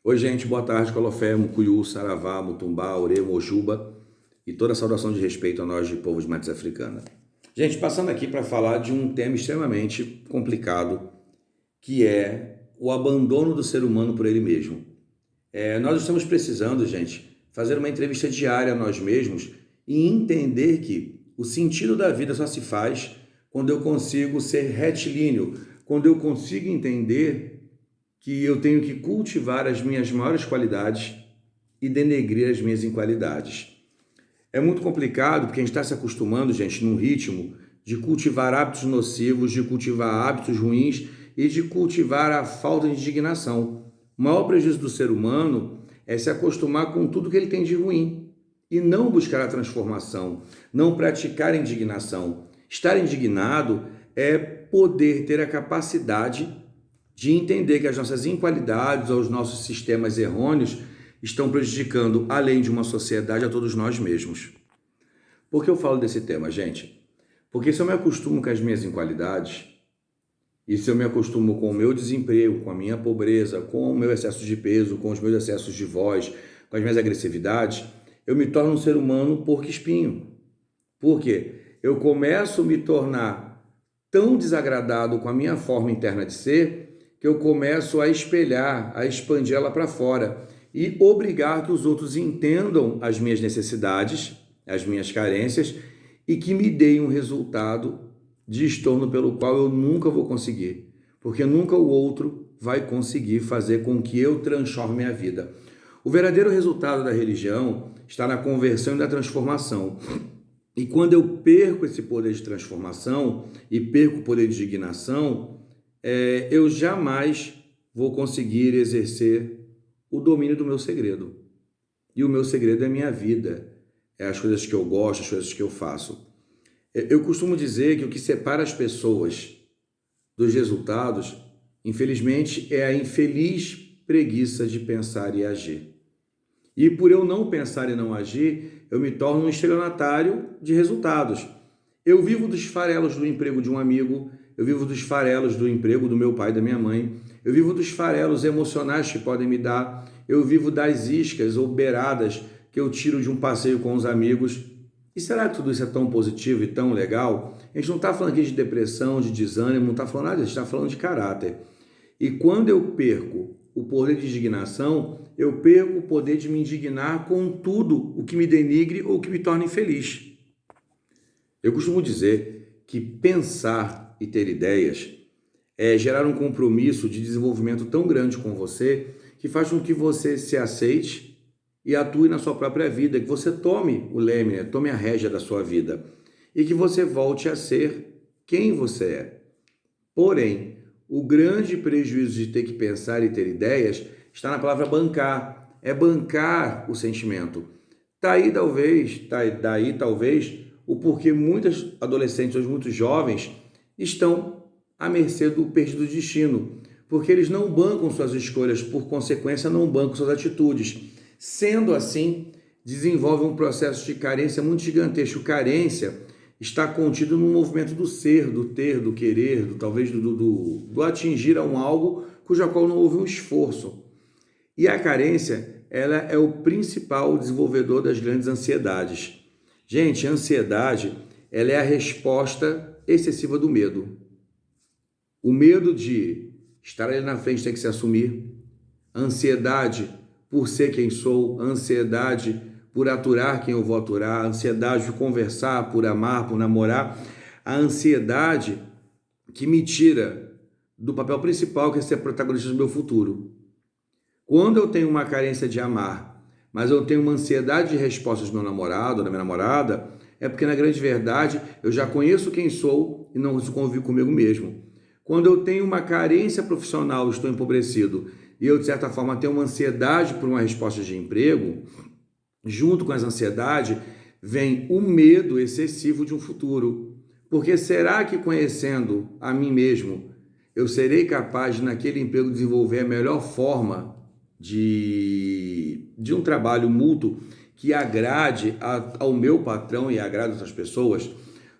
Oi, gente, boa tarde, Colofé, Mucuyu, Saravá, Mutumbá, Orê, Mojuba e toda a saudação de respeito a nós de povo de matriz africana. Gente, passando aqui para falar de um tema extremamente complicado, que é o abandono do ser humano por ele mesmo. Nós estamos precisando, gente, fazer uma entrevista diária a nós mesmos e entender que o sentido da vida só se faz quando eu consigo ser retilíneo, quando eu consigo entender que eu tenho que cultivar as minhas maiores qualidades e denegrir as minhas inqualidades. É muito complicado porque a gente está se acostumando, gente, num ritmo de cultivar hábitos nocivos, de cultivar hábitos ruins e de cultivar a falta de indignação. O maior prejuízo do ser humano é se acostumar com tudo que ele tem de ruim e não buscar a transformação, não praticar a indignação. Estar indignado é poder ter a capacidade de entender que as nossas inqualidades ou os nossos sistemas errôneos estão prejudicando, além de uma sociedade, a todos nós mesmos. Por que eu falo desse tema, gente? Porque se eu me acostumo com as minhas inqualidades, e se eu me acostumo com o meu desemprego, com a minha pobreza, com o meu excesso de peso, com os meus excessos de voz, com as minhas agressividades, eu me torno um ser humano porco-espinho. Por quê? Eu começo a me tornar tão desagradado com a minha forma interna de ser que eu começo a espelhar, a expandir ela para fora e obrigar que os outros entendam as minhas necessidades, as minhas carências e que me deem um resultado de estorno pelo qual eu nunca vou conseguir, porque nunca o outro vai conseguir fazer com que eu transforme minha vida. O verdadeiro resultado da religião está na conversão e na transformação. E quando eu perco esse poder de transformação e perco o poder de indignação, eu jamais vou conseguir exercer o domínio do meu segredo. E o meu segredo é a minha vida, é as coisas que eu gosto, as coisas que eu faço. Eu costumo dizer que o que separa as pessoas dos resultados, infelizmente, é a infeliz preguiça de pensar e agir. E por eu não pensar e não agir, eu me torno um estelionatário de resultados. Eu vivo dos farelos do emprego de um amigo, eu vivo dos farelos do emprego do meu pai e da minha mãe, eu vivo dos farelos emocionais que podem me dar, eu vivo das iscas ou beiradas que eu tiro de um passeio com os amigos. E será que tudo isso é tão positivo e tão legal? A gente não está falando aqui de depressão, de desânimo, não está falando nada disso, a gente está falando de caráter. E quando eu perco o poder de indignação, eu perco o poder de me indignar com tudo o que me denigre ou que me torne infeliz. Eu costumo dizer que pensar e ter ideias é gerar um compromisso de desenvolvimento tão grande com você que faz com que você se aceite e atue na sua própria vida, que você tome o leme, tome a rédea da sua vida e que você volte a ser quem você é. Porém, o grande prejuízo de ter que pensar e ter ideias está na palavra bancar, é bancar o sentimento. Daí talvez o porquê muitos adolescentes, ou muitos jovens, estão à mercê do perdido destino, porque eles não bancam suas escolhas, por consequência, não bancam suas atitudes. Sendo assim, desenvolve um processo de carência muito gigantesco. Carência está contido no movimento do ser, do ter, do querer, do atingir a um algo cuja qual não houve um esforço. E a carência, ela é o principal desenvolvedor das grandes ansiedades. Gente, a ansiedade, ela é a resposta excessiva do medo. O medo de estar ali na frente tem que se assumir. A ansiedade por ser quem sou. A ansiedade por aturar quem eu vou aturar. A ansiedade de conversar, por amar, por namorar. A ansiedade que me tira do papel principal, que é ser protagonista do meu futuro. Quando eu tenho uma carência de amar, mas eu tenho uma ansiedade de respostas do meu namorado, da minha namorada, é porque, na grande verdade, eu já conheço quem sou e não convivo comigo mesmo. Quando eu tenho uma carência profissional, estou empobrecido, e eu, de certa forma, tenho uma ansiedade por uma resposta de emprego, junto com essa ansiedade, vem o medo excessivo de um futuro. Porque será que, conhecendo a mim mesmo, eu serei capaz de, naquele emprego, desenvolver a melhor forma de um trabalho mútuo que agrade ao meu patrão e agrade outras pessoas?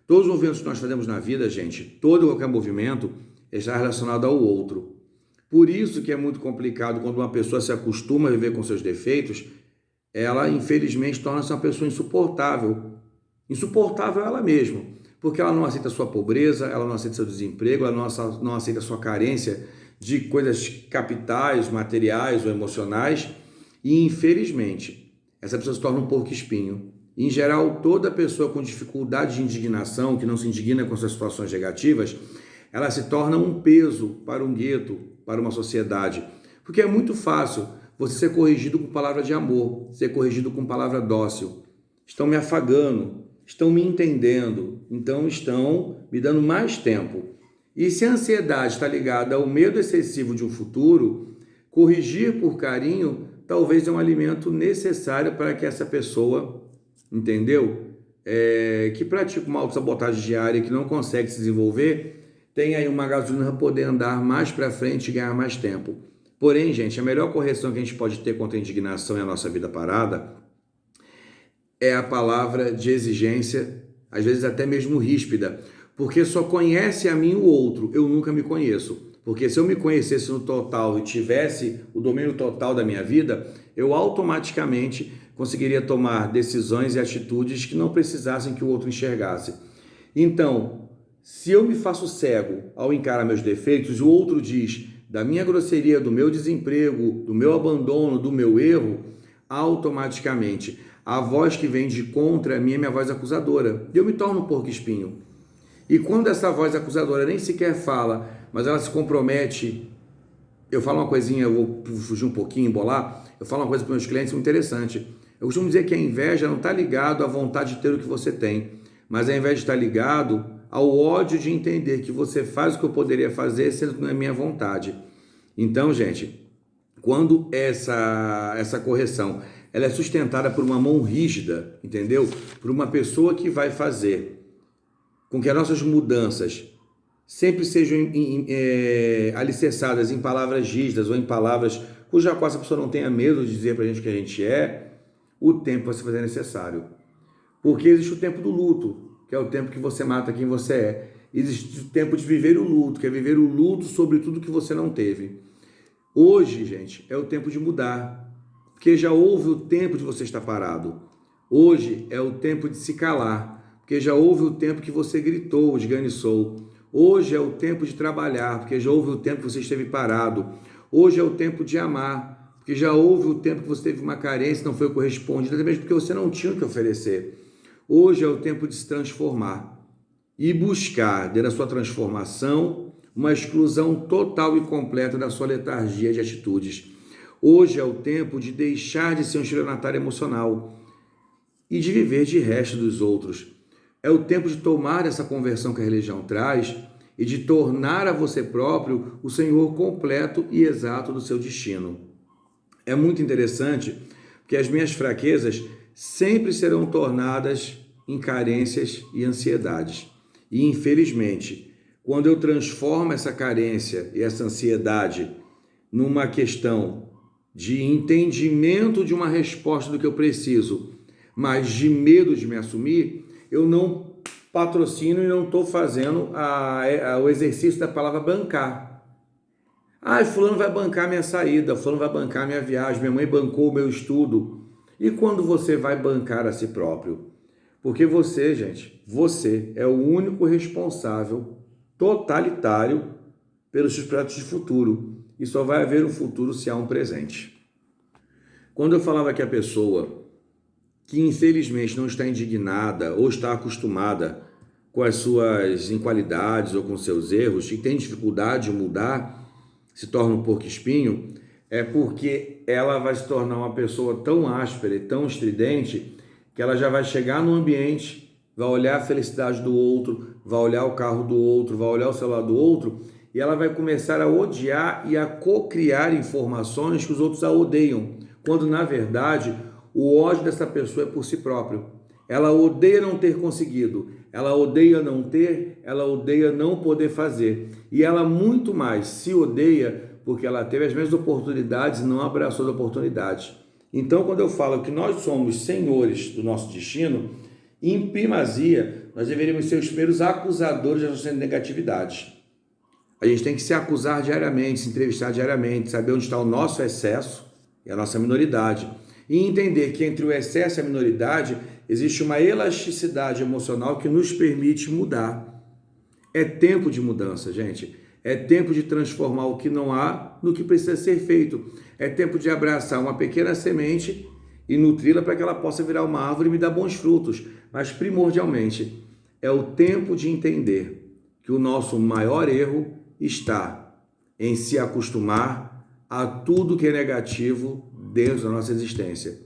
Todos os movimentos que nós fazemos na vida, gente, todo qualquer movimento está relacionado ao outro. Por isso que é muito complicado quando uma pessoa se acostuma a viver com seus defeitos, ela infelizmente torna-se uma pessoa insuportável. Insuportável ela mesma, porque ela não aceita sua pobreza, ela não aceita seu desemprego, ela não aceita sua carência de coisas capitais, materiais ou emocionais, e infelizmente essa pessoa se torna um porco-espinho. Em geral, toda pessoa com dificuldade de indignação, que não se indigna com suas situações negativas, ela se torna um peso para um gueto, para uma sociedade, porque é muito fácil você ser corrigido com palavra de amor, ser corrigido com palavra dócil. Estão me afagando, estão me entendendo, então estão me dando mais tempo. E se a ansiedade está ligada ao medo excessivo de um futuro, corrigir por carinho talvez é um alimento necessário para que essa pessoa, entendeu? Que pratica uma autossabotagem diária, que não consegue se desenvolver, tenha aí uma gasolina para poder andar mais para frente e ganhar mais tempo. Porém, gente, a melhor correção que a gente pode ter contra a indignação e a nossa vida parada é a palavra de exigência, às vezes até mesmo ríspida, porque só conhece a mim o outro, eu nunca me conheço. Porque se eu me conhecesse no total e tivesse o domínio total da minha vida, eu automaticamente conseguiria tomar decisões e atitudes que não precisassem que o outro enxergasse. Então, se eu me faço cego ao encarar meus defeitos, o outro diz da minha grosseria, do meu desemprego, do meu abandono, do meu erro, automaticamente a voz que vem de contra mim é minha voz acusadora. Eu me torno um porco-espinho. E quando essa voz acusadora nem sequer fala, mas ela se compromete, eu falo uma coisinha, eu vou fugir um pouquinho, embolar, eu falo uma coisa para os meus clientes muito interessante. Eu costumo dizer que a inveja não está ligado à vontade de ter o que você tem, mas a inveja está ligado ao ódio de entender que você faz o que eu poderia fazer, sendo que não é minha vontade. Então, gente, quando essa correção ela é sustentada por uma mão rígida, entendeu? Por uma pessoa que vai fazer com que as nossas mudanças sempre sejam alicerçadas em palavras rígidas ou em palavras cuja qual essa pessoa não tenha medo de dizer para a gente o que a gente é, o tempo vai se fazer necessário. Porque existe o tempo do luto, que é o tempo que você mata quem você é. Existe o tempo de viver o luto, que é viver o luto sobre tudo que você não teve. Hoje, gente, é o tempo de mudar, porque já houve o tempo de você estar parado. Hoje é o tempo de se calar, porque já houve o tempo que você gritou, esganiçou. Hoje é o tempo de trabalhar, porque já houve o tempo que você esteve parado. Hoje é o tempo de amar, porque já houve o tempo que você teve uma carência, não foi correspondida, até mesmo porque você não tinha o que oferecer. Hoje é o tempo de se transformar e buscar, dentro da sua transformação, uma exclusão total e completa da sua letargia de atitudes. Hoje é o tempo de deixar de ser um estelionatário emocional e de viver de resto dos outros. É o tempo de tomar essa conversão que a religião traz e de tornar a você próprio o senhor completo e exato do seu destino. É muito interessante porque as minhas fraquezas sempre serão tornadas em carências e ansiedades. E, infelizmente, quando eu transformo essa carência e essa ansiedade numa questão de entendimento de uma resposta do que eu preciso, mas de medo de me assumir, eu não patrocino e não estou fazendo o exercício da palavra bancar. Fulano vai bancar minha saída, fulano vai bancar minha viagem, minha mãe bancou o meu estudo. E quando você vai bancar a si próprio? Porque você, gente, você é o único responsável totalitário pelos seus projetos de futuro. E só vai haver um futuro se há um presente. Quando eu falava que a pessoa que infelizmente não está indignada ou está acostumada com as suas inqualidades ou com seus erros e tem dificuldade de mudar, se torna um porco-espinho, é porque ela vai se tornar uma pessoa tão áspera e tão estridente que ela já vai chegar no ambiente, vai olhar a felicidade do outro, vai olhar o carro do outro, vai olhar o celular do outro e ela vai começar a odiar e a cocriar informações que os outros a odeiam, quando na verdade o ódio dessa pessoa é por si próprio. Ela odeia não ter conseguido, ela odeia não ter, ela odeia não poder fazer. E ela muito mais se odeia porque ela teve as mesmas oportunidades e não abraçou as oportunidades. Então, quando eu falo que nós somos senhores do nosso destino, em primazia, nós deveríamos ser os primeiros acusadores das nossas negatividades. A gente tem que se acusar diariamente, se entrevistar diariamente, saber onde está o nosso excesso e a nossa minoridade. E entender que entre o excesso e a minoridade existe uma elasticidade emocional que nos permite mudar. É tempo de mudança, gente. É tempo de transformar o que não há no que precisa ser feito. É tempo de abraçar uma pequena semente e nutri-la para que ela possa virar uma árvore e me dar bons frutos. Mas, primordialmente, é o tempo de entender que o nosso maior erro está em se acostumar a tudo que é negativo dentro da nossa existência.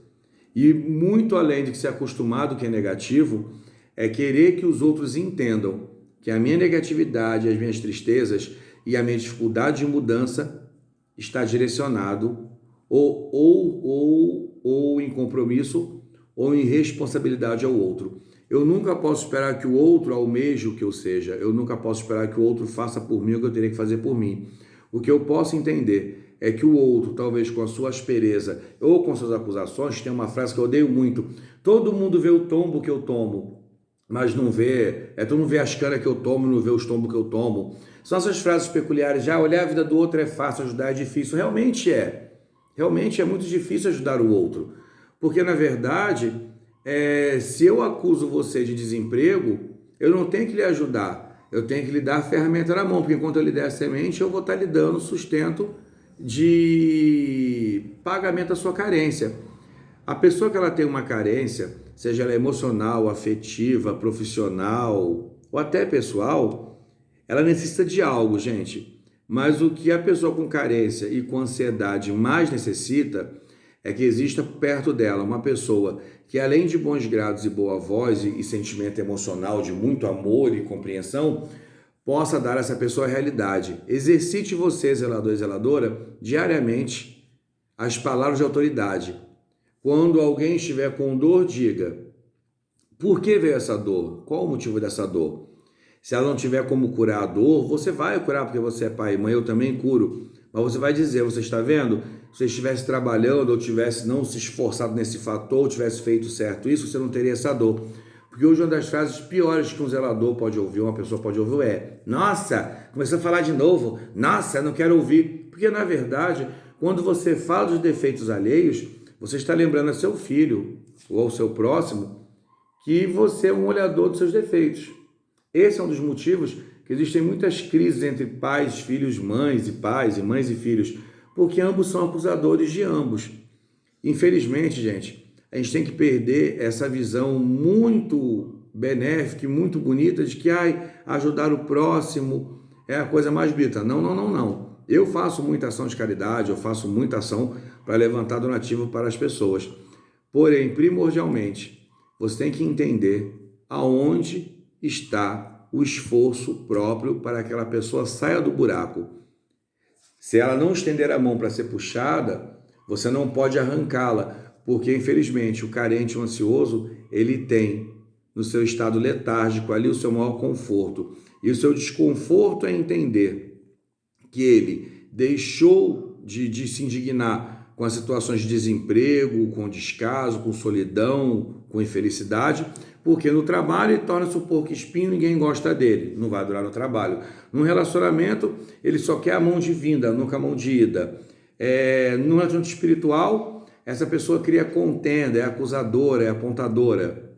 E muito além de se acostumar do que é negativo, é querer que os outros entendam que a minha negatividade, as minhas tristezas e a minha dificuldade de mudança está direcionado ou em compromisso ou em responsabilidade ao outro. Eu nunca posso esperar que o outro almeje o que eu seja. Eu nunca posso esperar que o outro faça por mim o que eu teria que fazer por mim. O que eu posso entender é que o outro, talvez com a sua aspereza ou com suas acusações, tem uma frase que eu odeio muito. Todo mundo vê o tombo que eu tomo, mas não vê, todo mundo vê as canas que eu tomo, não vê os tombos que eu tomo. São essas frases peculiares, olhar a vida do outro é fácil, ajudar é difícil. Realmente é muito difícil ajudar o outro, porque na verdade, se eu acuso você de desemprego, eu não tenho que lhe ajudar, eu tenho que lhe dar a ferramenta na mão, porque enquanto eu lhe der a semente, eu vou estar lhe dando sustento de pagamento da sua carência. A pessoa que ela tem uma carência, seja ela emocional, afetiva, profissional ou até pessoal, ela necessita de algo, gente. Mas o que a pessoa com carência e com ansiedade mais necessita é que exista perto dela uma pessoa que, além de bons grados e boa voz e sentimento emocional de muito amor e compreensão, possa dar a essa pessoa a realidade. Exercite você, zelador e zeladora, diariamente as palavras de autoridade. Quando alguém estiver com dor, diga: por que veio essa dor? Qual o motivo dessa dor? Se ela não tiver como curar a dor, você vai curar porque você é pai e mãe, eu também curo. Mas você vai dizer: você está vendo? Se você estivesse trabalhando ou tivesse não se esforçado nesse fator, ou tivesse feito certo isso, você não teria essa dor. Porque hoje uma das frases piores que um zelador pode ouvir, uma pessoa pode ouvir é: nossa, começou a falar de novo, nossa, não quero ouvir. Porque na verdade, quando você fala dos defeitos alheios, você está lembrando a seu filho ou ao seu próximo que você é um olhador dos seus defeitos. Esse é um dos motivos que existem muitas crises entre pais, filhos, mães e pais, e mães e filhos, porque ambos são acusadores de ambos. Infelizmente, gente, a gente tem que perder essa visão muito benéfica e muito bonita de que ajudar o próximo é a coisa mais bonita. Não. Eu faço muita ação de caridade, eu faço muita ação para levantar donativo para as pessoas. Porém, primordialmente, você tem que entender aonde está o esforço próprio para que aquela pessoa saia do buraco. Se ela não estender a mão para ser puxada, você não pode arrancá-la, porque infelizmente o carente, o ansioso, ele tem no seu estado letárgico ali o seu maior conforto. E o seu desconforto é entender que ele deixou de se indignar com as situações de desemprego, com descaso, com solidão, com infelicidade, porque no trabalho ele torna-se um porco espinho, ninguém gosta dele, não vai durar no trabalho. No relacionamento, ele só quer a mão de vinda, nunca a mão de ida. No relacionamento espiritual, essa pessoa cria contenda, é acusadora, é apontadora.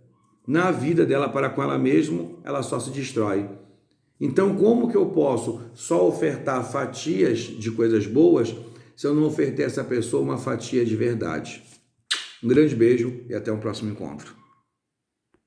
Na vida dela para com ela mesma, ela só se destrói. Então, como que eu posso só ofertar fatias de coisas boas se eu não ofertar a essa pessoa uma fatia de verdade? Um grande beijo e até o próximo encontro.